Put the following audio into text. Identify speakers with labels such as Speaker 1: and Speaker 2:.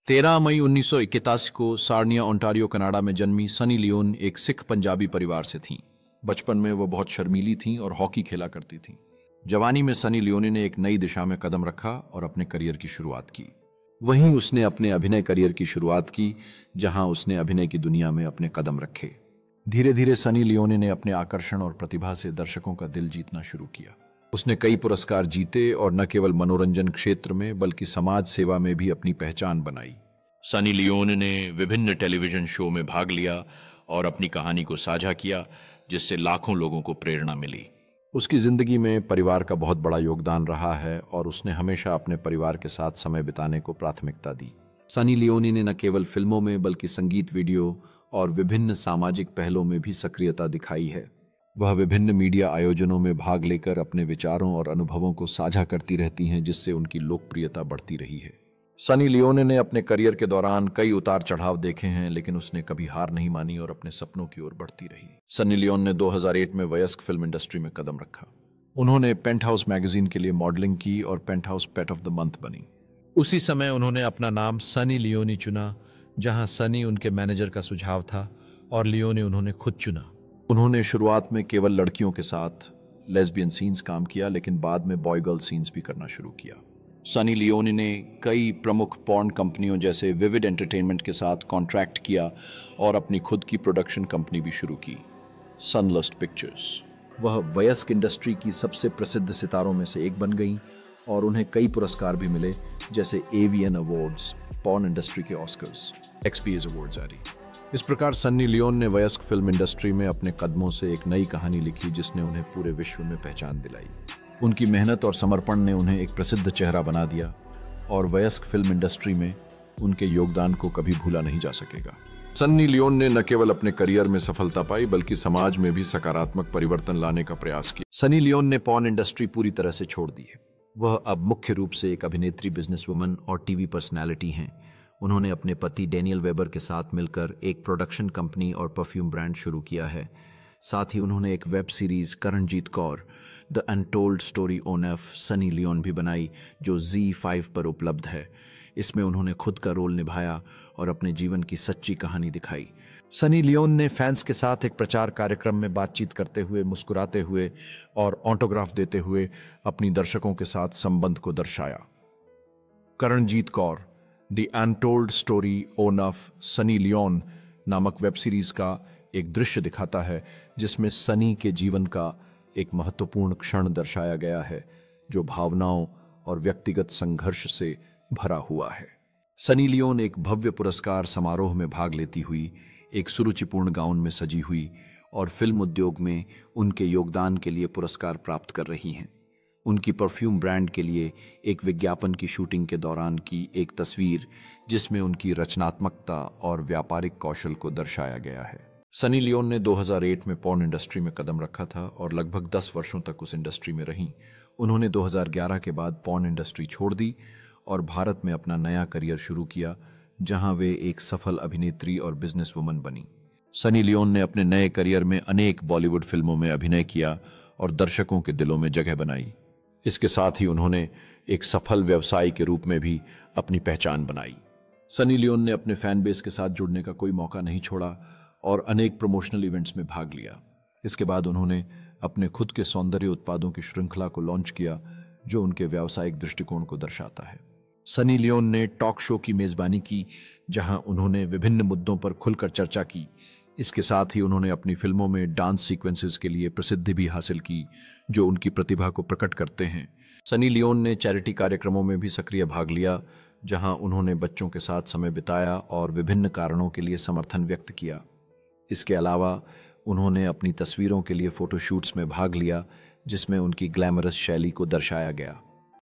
Speaker 1: 13 मई 1981 को Sarnia Ontario Canada में जन्मी सनी लियोन एक सिख पंजाबी परिवार से थीं। बचपन में वो बहुत शर्मीली थीं और हॉकी खेला करती थीं। जवानी में सनी लियोनी ने एक नई दिशा में कदम रखा और अपने करियर की शुरुआत की। वहीं उसने अपने अभिनय करियर की शुरुआत की, जहां उसने अभिनय की दुनिया में अपने कदम रखे। धीरे धीरे सनी लियोनी ने अपने आकर्षण और प्रतिभा से दर्शकों का दिल जीतना शुरू किया। उसने कई पुरस्कार जीते और न केवल मनोरंजन क्षेत्र में बल्कि समाज सेवा में भी अपनी पहचान बनाई। सनी लियोन ने विभिन्न टेलीविजन शो में भाग लिया और अपनी कहानी को साझा किया, जिससे लाखों लोगों को प्रेरणा मिली। उसकी जिंदगी में परिवार का बहुत बड़ा योगदान रहा है और उसने हमेशा अपने परिवार के साथ समय बिताने को प्राथमिकता दी। सनी लियोनी ने न केवल फिल्मों में बल्कि संगीत वीडियो और विभिन्न सामाजिक पहलों में भी सक्रियता दिखाई है। वह विभिन्न मीडिया आयोजनों में भाग लेकर अपने विचारों और अनुभवों को साझा करती रहती हैं, जिससे उनकी लोकप्रियता बढ़ती रही है। सनी लियोनी ने अपने करियर के दौरान कई उतार चढ़ाव देखे हैं, लेकिन उसने कभी हार नहीं मानी और अपने सपनों की ओर बढ़ती रही। सनी लियोन ने 2001 में वयस्क फिल्म इंडस्ट्री में कदम रखा। उन्होंने पेंट हाउस मैगजीन के लिए मॉडलिंग की और Penthouse pet of the month बनी। उसी समय उन्होंने अपना नाम सनी लियोनी चुना, जहां सनी उनके मैनेजर का सुझाव था और लियोनी उन्होंने खुद चुना। उन्होंने शुरुआत में केवल लड़कियों के साथ लेस्बियन सीन्स काम किया, लेकिन बाद में बॉय गर्ल सीन्स भी करना शुरू किया। सनी लियोनी ने कई प्रमुख पॉर्न कंपनियों जैसे विविड एंटरटेनमेंट के साथ कॉन्ट्रैक्ट किया और अपनी खुद की प्रोडक्शन कंपनी भी शुरू की, सनलस्ट पिक्चर्स। वह वयस्क इंडस्ट्री की सबसे प्रसिद्ध सितारों में से एक बन गईं और उन्हें कई पुरस्कार भी मिले, जैसे एवीएन अवार्ड्स, पॉर्न इंडस्ट्री के ऑस्कर्स, एक्सपीएस अवार्ड्स आदि। इस प्रकार सनी लियोन ने वयस्क फिल्म इंडस्ट्री में अपने कदमों से एक नई कहानी लिखी, जिसने उन्हें पूरे विश्व में पहचान दिलाई। उनकी मेहनत और समर्पण ने उन्हें एक प्रसिद्ध चेहरा बना दिया और वयस्क फिल्म इंडस्ट्री में उनके योगदान को कभी भूला नहीं जा सकेगा। सनी लियोन ने न केवल अपने करियर में सफलता पाई, बल्कि समाज में भी सकारात्मक परिवर्तन लाने का प्रयास किया। सनी लियोन ने पॉर्न इंडस्ट्री पूरी तरह से छोड़ दी है। वह अब मुख्य रूप से एक अभिनेत्री, बिजनेसवुमन और टीवी पर्सनैलिटी हैं। उन्होंने अपने पति डैनियल वेबर के साथ मिलकर एक प्रोडक्शन कंपनी और परफ्यूम ब्रांड शुरू किया है। साथ ही उन्होंने एक web series Karenjit Kaur the untold story of Sunny Leone भी बनाई, जो ZEE5 पर उपलब्ध है। इसमें उन्होंने खुद का रोल निभाया और अपने जीवन की सच्ची कहानी दिखाई। सनी लियोन ने फैंस के साथ एक प्रचार कार्यक्रम में बातचीत करते हुए, मुस्कुराते हुए और ऑटोग्राफ देते हुए अपनी दर्शकों के साथ संबंध को दर्शाया। Karenjit Kaur the untold story of Sunny Leone नामक वेब सीरीज का एक दृश्य दिखाता है, जिसमें सनी के जीवन का एक महत्वपूर्ण क्षण दर्शाया गया है, जो भावनाओं और व्यक्तिगत संघर्ष से भरा हुआ है। सनी लियोन एक भव्य पुरस्कार समारोह में भाग लेती हुई एक सुरुचिपूर्ण गाउन में सजी हुई और फिल्म उद्योग में उनके योगदान के लिए पुरस्कार प्राप्त कर रही हैं। उनकी परफ्यूम ब्रांड के लिए एक विज्ञापन की शूटिंग के दौरान की एक तस्वीर, जिसमें उनकी रचनात्मकता और व्यापारिक कौशल को दर्शाया गया है। सनी लियोन ने 2008 में पॉर्न इंडस्ट्री में कदम रखा था और लगभग 10 वर्षों तक उस इंडस्ट्री में रहीं। उन्होंने 2011 के बाद पॉर्न इंडस्ट्री छोड़ दी और भारत में अपना नया करियर शुरू किया, जहां वे एक सफल अभिनेत्री और बिजनेसवुमन बनी। सनी लियोन ने अपने नए करियर में अनेक बॉलीवुड फिल्मों में अभिनय किया और दर्शकों के दिलों में जगह बनाई। इसके साथ ही उन्होंने एक सफल व्यवसायी के रूप में भी अपनी पहचान बनाई। सनी लियोन ने अपने फैन बेस के साथ जुड़ने का कोई मौका नहीं छोड़ा और अनेक प्रमोशनल इवेंट्स में भाग लिया। इसके बाद उन्होंने अपने खुद के सौंदर्य उत्पादों की श्रृंखला को लॉन्च किया, जो उनके व्यावसायिक दृष्टिकोण को दर्शाता है। सनी लियोन ने टॉक शो की मेजबानी की, जहां उन्होंने विभिन्न मुद्दों पर खुलकर चर्चा की। इसके साथ ही उन्होंने अपनी फिल्मों में डांस सीक्वेंसेस के लिए प्रसिद्धि भी हासिल की, जो उनकी प्रतिभा को प्रकट करते हैं। सनी लियोन ने चैरिटी कार्यक्रमों में भी सक्रिय भाग लिया, जहां उन्होंने बच्चों के साथ समय बिताया और विभिन्न कारणों के लिए समर्थन व्यक्त किया। इसके अलावा उन्होंने अपनी तस्वीरों के लिए फोटोशूट्स में भाग लिया, जिसमें उनकी ग्लैमरस शैली को दर्शाया गया।